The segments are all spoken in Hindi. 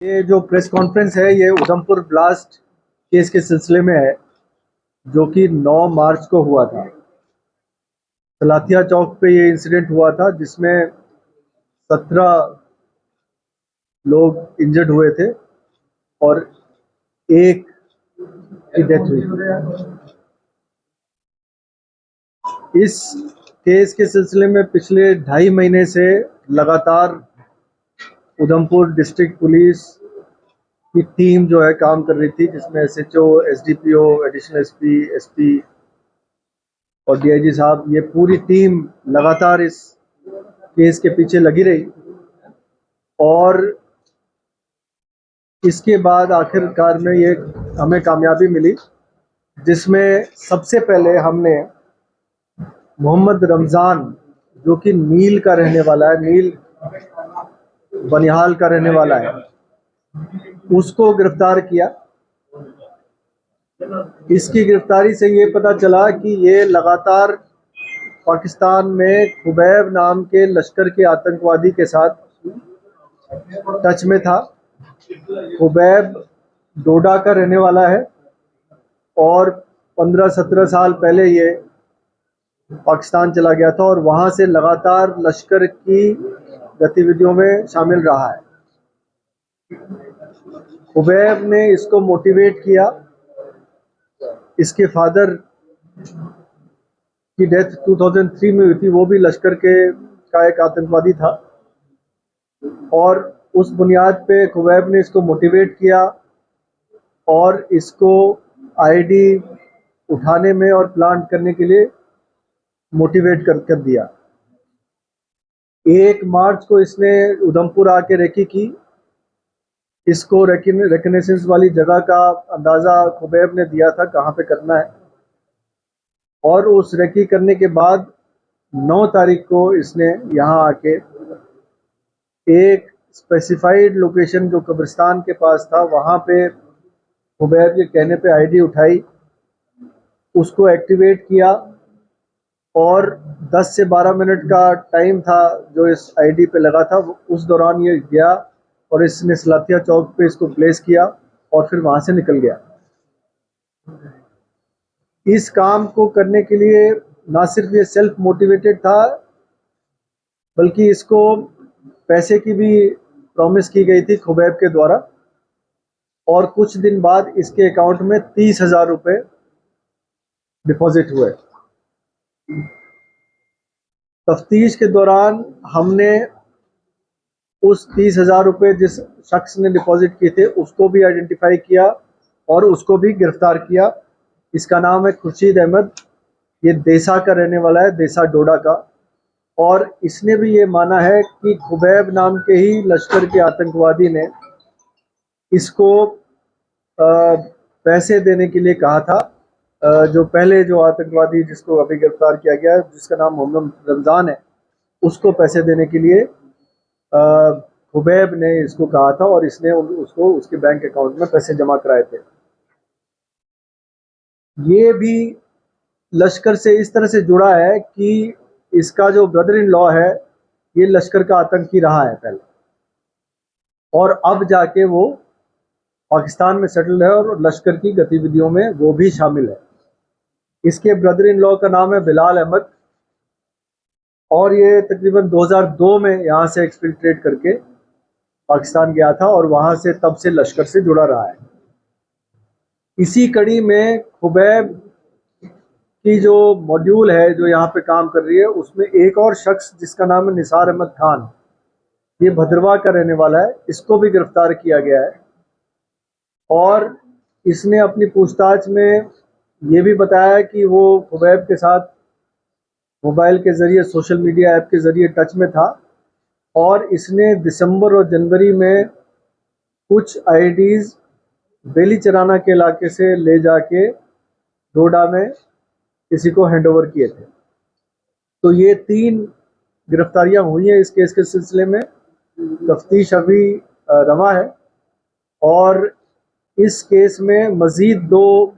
ये जो प्रेस कॉन्फ्रेंस है ये उधमपुर ब्लास्ट केस के सिलसिले में है, जो कि 9 मार्च को हुआ था। सलाथिया चौक पे ये इंसिडेंट हुआ था जिसमें 17 लोग इंजर्ड हुए थे और एक की डेथ हुई थी। इस केस के सिलसिले में पिछले 2.5 महीने से लगातार उधमपुर डिस्ट्रिक्ट पुलिस की टीम जो है काम कर रही थी, जिसमें SHO, SDPO, additional SP, SP और डीआईजी साहब, ये पूरी टीम लगातार इस केस के पीछे लगी रही। और इसके बाद आखिरकार में ये हमें कामयाबी मिली, जिसमें सबसे पहले हमने मोहम्मद रमज़ान, जो कि नील का रहने वाला है, नील बनिहाल का रहने वाला है, उसको गिरफ्तार किया। इसकी गिरफ्तारी से ये पता चला कि ये लगातार पाकिस्तान में खुबैब नाम के लश्कर के आतंकवादी के साथ टच में था। खुबैब डोडा का रहने वाला है और 15-17 साल पहले ये पाकिस्तान चला गया था और वहां से लगातार लश्कर की गतिविधियों में शामिल रहा है। खुबैब ने इसको मोटिवेट किया। इसके फादर की डेथ 2003 में हुई थी, वो भी लश्कर के का एक आतंकवादी था और उस बुनियाद पे खुबैब ने इसको मोटिवेट किया और इसको आईडी उठाने में और प्लांट करने के लिए मोटिवेट कर दिया। 1 मार्च को इसने उधमपुर आके रेकी की। इसको रेकनेसेंस वाली जगह का अंदाज़ा खुबैब ने दिया था कहाँ पे करना है, और उस रेकी करने के बाद 9 तारीख को इसने यहाँ आके एक स्पेसिफाइड लोकेशन जो कब्रिस्तान के पास था, वहाँ पे खुबैब के कहने पे आईडी उठाई, उसको एक्टिवेट किया और 10 से 12 मिनट का टाइम था जो इस आईडी पे लगा था। उस दौरान ये गया और इसने सलाथिया चौक पे इसको प्लेस किया और फिर वहाँ से निकल गया। इस काम को करने के लिए ना सिर्फ ये सेल्फ मोटिवेटेड था, बल्कि इसको पैसे की भी प्रॉमिस की गई थी खुबैब के द्वारा, और कुछ दिन बाद इसके अकाउंट में 30,000 रुपये डिपॉजिट हुए। तफ्तीश के दौरान हमने उस 30,000 रुपये जिस शख्स ने डिपॉजिट किए थे उसको भी आइडेंटिफाई किया और उसको भी गिरफ्तार किया। इसका नाम है खुर्शीद अहमद। ये देसा का रहने वाला है, देसा डोडा का, और इसने भी ये माना है कि खुबैब नाम के ही लश्कर के आतंकवादी ने इसको पैसे देने के लिए कहा था। जो पहले जो आतंकवादी जिसको अभी गिरफ्तार किया गया है, जिसका नाम मोहम्मद रमज़ान है, उसको पैसे देने के लिए खुबैब ने इसको कहा था और इसने उसको उसके बैंक अकाउंट में पैसे जमा कराए थे। ये भी लश्कर से इस तरह से जुड़ा है कि इसका जो ब्रदर इन लॉ है ये लश्कर का आतंकी रहा है पहले, और अब जाके वो पाकिस्तान में सेटल है और लश्कर की गतिविधियों में वो भी शामिल है। इसके ब्रदर इन लॉ का नाम है बिलाल अहमद और ये तकरीबन 2002 में यहाँ से एक्सफिल्ट्रेट करके पाकिस्तान गया था और वहाँ से तब से लश्कर से जुड़ा रहा है। इसी कड़ी में खुबैब की जो मॉड्यूल है जो यहाँ पे काम कर रही है, उसमें एक और शख्स जिसका नाम है निसार अहमद खान, ये भद्रवाह का रहने वाला है, इसको भी गिरफ्तार किया गया है। और इसने अपनी पूछताछ में ये भी बताया कि वो खुबैब के साथ मोबाइल के ज़रिए, सोशल मीडिया ऐप के ज़रिए टच में था और इसने दिसंबर और जनवरी में कुछ आईडीज़ बेली चराना के इलाके से ले जाके डोडा में किसी को हैंडओवर किए थे। तो ये 3 गिरफ्तारियां हुई हैं इस केस के सिलसिले में। तफ्तीश अभी रवा है और इस केस में मज़ीद 2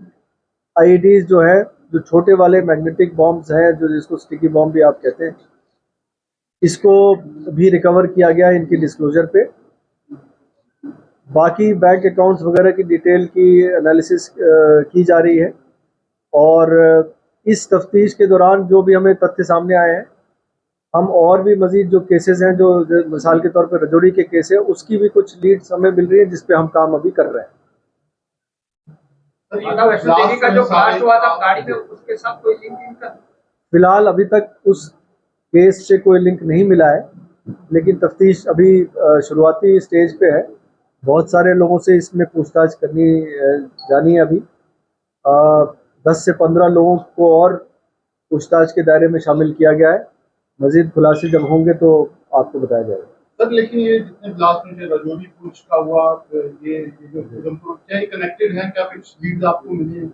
आईडीज़ जो है, जो छोटे वाले मैग्नेटिक बॉम्ब्स हैं, जो जिसको स्टिकी बॉम्ब भी आप कहते हैं, इसको भी रिकवर किया गया इनकी डिस्क्लोजर पे। बाकी बैंक अकाउंट्स वगैरह की डिटेल की एनालिसिस की जा रही है। और इस तफ्तीश के दौरान जो भी हमें तथ्य सामने आए हैं, हम और भी मजीद जो केसेस हैं, जो मिसाल के तौर पर रजौरी के केस है, उसकी भी कुछ लीड्स हमें मिल रही है, जिस पे हम काम अभी कर रहे हैं। का जो ब्लास्ट हुआ था गाड़ी में, उसके साथ कोई लिंक इनका? फिलहाल अभी तक उस केस से कोई लिंक नहीं मिला है, लेकिन तफ्तीश अभी शुरुआती स्टेज पे है। बहुत सारे लोगों से इसमें पूछताछ करनी जानी है। अभी 10 से 15 लोगों को और पूछताछ के दायरे में शामिल किया गया है। मजीद खुलासे जब होंगे तो आपको बताया जाएगा। सर, लेकिन ये जितने ब्लास्ट में रजौरी पुंछ का हुआ, ये जो उधमपुर, क्या ये कनेक्टेड है? क्या कुछ लीड्स आपको मिली है?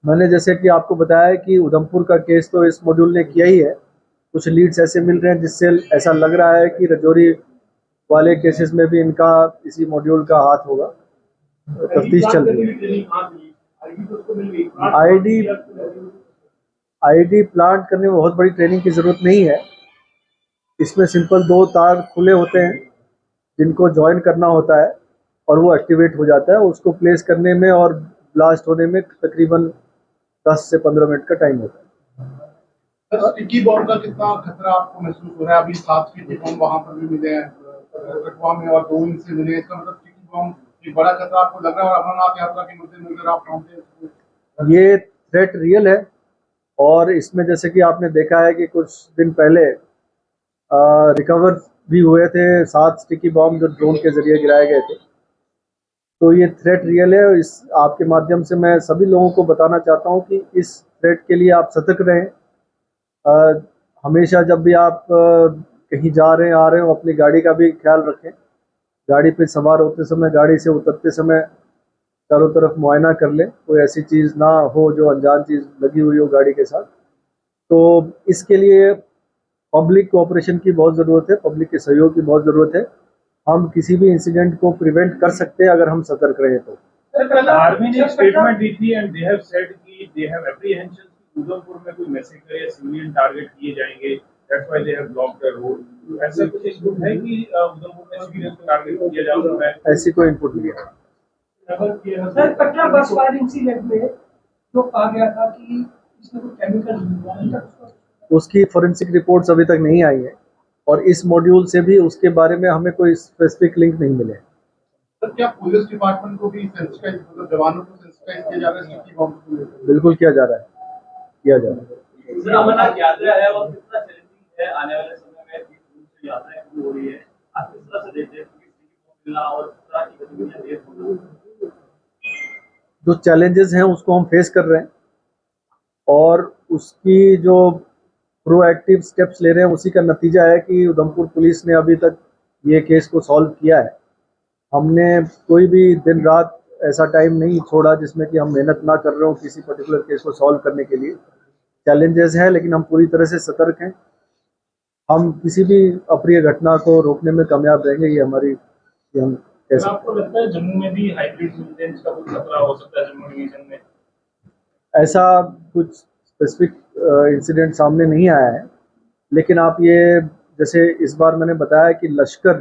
मैंने जैसे कि आपको बताया कि उधमपुर का केस तो इस मॉड्यूल ने किया ही है। कुछ लीड्स ऐसे मिल रहे हैं जिससे ऐसा लग रहा है कि रजौरी वाले केसेस में भी इनका इसी मॉड्यूल का हाथ होगा। तफ्तीश चल रही है। आईडी प्लांट करने में बहुत बड़ी ट्रेनिंग की ज़रूरत नहीं है। इसमें सिंपल 2 तार खुले होते हैं जिनको ज्वाइन करना होता है और वो एक्टिवेट हो जाता है। उसको प्लेस करने में और ब्लास्ट होने में तकरीबन 10 से 15 मिनट का टाइम होता है। स्टिकी बॉम्ब का कितना खतरा आपको महसूस हो रहा है? अभी 7 स्टिकी बॉम्ब वहाँ पर भी मिले हैं कठुआ में, और 2 इंच से मिले। इसका मतलब स्टिकी बॉम्ब एक बड़ा खतरा आपको लग रहा है? और अमरनाथ यात्रा के मद्देनजर आप मानते हैं ये थ्रेट रियल है। और इसमें जैसे कि आपने देखा है कि कुछ दिन पहले रिकवर भी हुए थे 7 स्टिकी बॉम्ब जो ड्रोन के जरिए गिराए गए थे। तो ये थ्रेट रियल है। इस आपके माध्यम से मैं सभी लोगों को बताना चाहता हूँ कि इस थ्रेट के लिए आप सतर्क रहें। हमेशा जब भी आप कहीं जा रहे हैं आ रहे हो, अपनी गाड़ी का भी ख्याल रखें। गाड़ी पे सवार होते समय, गाड़ी से उतरते समय चारों तरफ मुआयना कर लें, कोई ऐसी चीज़ ना हो जो अनजान चीज़ लगी हुई हो गाड़ी के साथ। तो इसके लिए पब्लिक कोऑपरेशन की बहुत ज़रूरत है, पब्लिक के सहयोग की बहुत ज़रूरत है। हम किसी भी इंसिडेंट को प्रिवेंट कर सकते हैं अगर हम सतर्क रहें तो। आर्मी ने स्टेटमेंट दी थी एंड दे हैव सेड कि दे हैव एप्रीहेंशन कि उधमपुर में कोई मैसेकर या सिविलियन टारगेट किए जाएंगे, that's why they have blocked the road. ऐसा कुछ इनपुट है कि उधमपुर में सिविलियन को टारगेट किया जा सकता है? ऐसी कोई इनपुट नहीं है सर। कटरा बस फायर इंसिडेंट में जो कहा गया था कि इसमें कोई केमिकल यूज हुआ, उसकी फोरेंसिक रिपोर्ट्स अभी तक नहीं आई है, और इस मॉड्यूल से भी उसके बारे में हमें कोई स्पेसिफिक लिंक नहीं मिले। सर, क्या पुलिस डिपार्टमेंट को भी सेंसिटाइज, मतलब जवानों को सेंसिटाइज किया जा रहा है स्टिकी बॉम्ब को? बिल्कुल किया जा रहा है, किया जा रहा है। सर, अमरनाथ यात्रा है और कितना चैलेंजिंग है आने वाले समय में, दूर यात्राएं शुरू हो रही है, आप किस तरह से देखते हैं कि मिलना और किस तरह की गतिविधियां तेज होना? जो चैलेंजेस हैं उसको हम फेस कर रहे हैं, और उसकी जो प्रोएक्टिव स्टेप्स ले रहे हैं उसी का नतीजा है कि उधमपुर पुलिस ने अभी तक ये केस को सॉल्व किया है। हमने कोई भी दिन रात ऐसा टाइम नहीं छोड़ा जिसमें कि हम मेहनत ना कर रहे हो किसी पर्टिकुलर केस को सॉल्व करने के लिए। चैलेंजेस हैं, लेकिन हम पूरी तरह से सतर्क हैं। हम किसी भी अप्रिय घटना को रोकने में कामयाब रहेंगे, ये हमारी हम कैसे। आपको लगता है जम्मू में भी हाइब्रिड इंसिडेंट्स का कुछ खतरा हो सकता है जम्मू डिवीजन में? ऐसा कुछ स्पेसिफिक इंसिडेंट सामने नहीं आया है, लेकिन आप ये जैसे इस बार मैंने बताया कि लश्कर,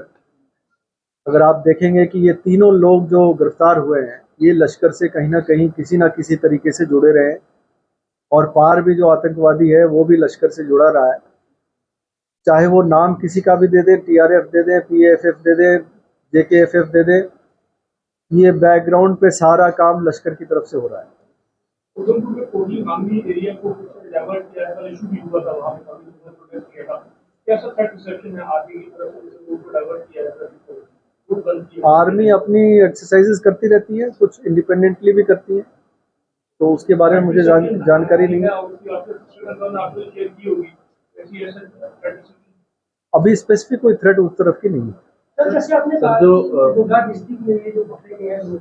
अगर आप देखेंगे कि ये तीनों लोग जो गिरफ्तार हुए हैं ये लश्कर से कहीं ना किसी तरीके से जुड़े रहे हैं, और पार भी जो आतंकवादी है वो भी लश्कर से जुड़ा रहा है। चाहे वो नाम किसी का भी दे दे, TRF दे दे, PAFF दे दे, JKFF दे दे, ये बैकग्राउंड पे सारा काम लश्कर की तरफ से हो रहा है। उधमपुर के कोटली गांधी एरिया को डाइवर्ट किया था, इशू भी हुआ था, वहां पे काफी लोगों ने प्रोटेस्ट किया था। कैसा थ्रेट रिसेप्शन है आर्मी की तरफ से लोगों को डाइवर्ट किया जाता है? आर्मी अपनी एक्सरसाइजेस करती रहती है, कुछ इंडिपेंडेंटली भी करती है, तो उसके बारे में मुझे जानकारी नहीं है। अभी स्पेसिफिक कोई थ्रेट उस तरफ की नहीं है। सर, जैसे आपने कहा कि गोड्डा डिस्ट्रिक्ट में ये जो पकड़े गए हैं लोग,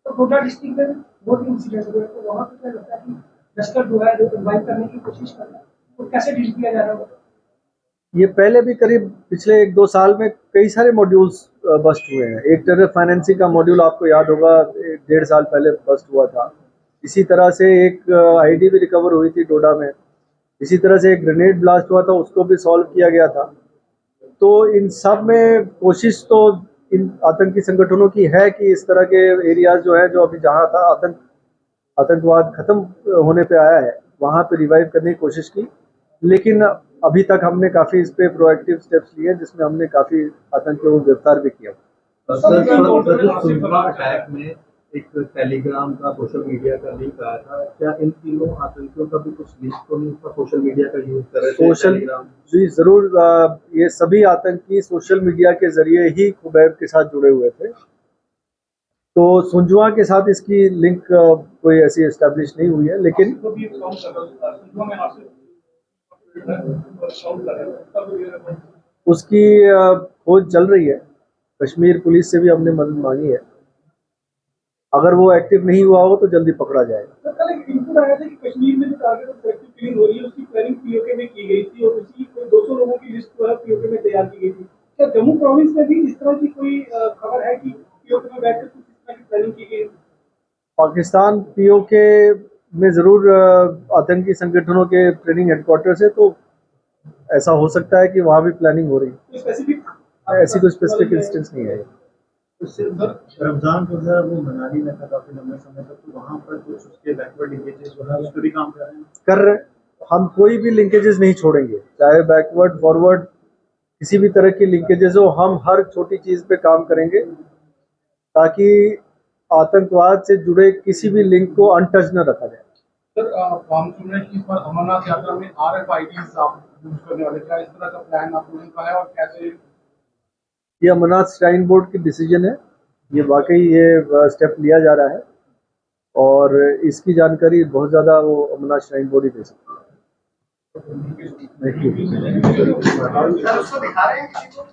तो गोड्डा डिस्ट्रिक्ट में बहुत इंसिडेंट हुए, तो वहाँ पे क्या लगता है कि लश्कर जो है जो रिवाइव करने की कोशिश कर रहा है, तो कैसे डील किया जा रहा है? ये पहले भी करीब पिछले 1-2 साल में कई सारे मॉड्यूल्स बस्ट हुए हैं। एक टेरर फाइनेंसिंग का मॉड्यूल आपको याद होगा 1.5 साल पहले बस्ट हुआ था। इसी तरह से एक ID भी रिकवर हुई थी डोडा में। इसी तरह से एक ग्रेनेड ब्लास्ट हुआ था, उसको भी सॉल्व किया गया था। तो इन सब में कोशिश तो इन आतंकी संगठनों की है कि इस तरह के एरियाज जो है, जो अभी जहाँ था आतंकवाद खत्म होने पे आया है, वहाँ पे रिवाइव करने की कोशिश की। लेकिन अभी तक हमने काफ़ी इस पे प्रोएक्टिव स्टेप्स लिए, जिसमें हमने काफ़ी आतंकियों को गिरफ्तार भी किया। अटैक में एक टेलीग्राम का सोशल मीडिया का लिंक आया था, क्या इन तीनों आतंकियों का भी कुछ लिंक तो नहीं था सोशल मीडिया का यूज कर रहे थे? सोशल जी जरूर, ये सभी आतंकी सोशल मीडिया के जरिए ही खुबैब के साथ जुड़े हुए थे। तो सुंजुआ के साथ इसकी लिंक कोई ऐसी एस्टेब्लिश नहीं हुई है, लेकिन उसकी खोज चल रही है। कश्मीर पुलिस से भी हमने मदद मांगी है। अगर वो एक्टिव नहीं हुआ हो तो जल्दी पकड़ा जाएगा। कल एक इनपुट आया था कि कश्मीर में जो टारगेट ऑफ सेलेक्टिव किलिंग हो रही है, उसकी प्लानिंग पीओके में की गई थी और उसी कोई 200 लोगों की लिस्ट जो है पीओके में तैयार की गई थी। क्या जम्मू प्रोविंस में भी इस तरह की कोई खबर है कि पीओके में बैठकर कुछ इस तरह की प्लानिंग की गई? पाकिस्तान पीओके में जरूर आतंकी संगठनों के ट्रेनिंग हेडक्वार्टर्स है, तो ऐसा हो सकता है कि वहाँ भी प्लानिंग हो रही है। स्पेसिफिक ऐसी कोई स्पेसिफिक इंस्टेंस नहीं है। रमजान जो है वो मनाली में था काफी लंबे समय तक, तो वहाँ पर कुछ उसके बैकवर्ड लिंकेजेस जो है उस पर भी काम कर रहे हैं। हम कोई भी लिंकेजेस नहीं छोड़ेंगे, चाहे बैकवर्ड फॉरवर्ड किसी भी तरह की लिंकेजेस हो, हम हर छोटी चीज पे काम करेंगे ताकि आतंकवाद से जुड़े किसी भी लिंक को अनटच न रखा जाए। सर, हम सुन रहे हैं कि इस बार अमरनाथ यात्रा में RFIDs आप यूज करने वाले, क्या इस तरह का प्लान आप लोगों का है और कैसे? ये अमरनाथ श्राइन बोर्ड की डिसीजन है, ये वाकई ये स्टेप लिया जा रहा है और इसकी जानकारी बहुत ज़्यादा वो अमरनाथ श्राइन बोर्ड ही दे सकती है। सर, उसको दिखा रहे हैं किसी को?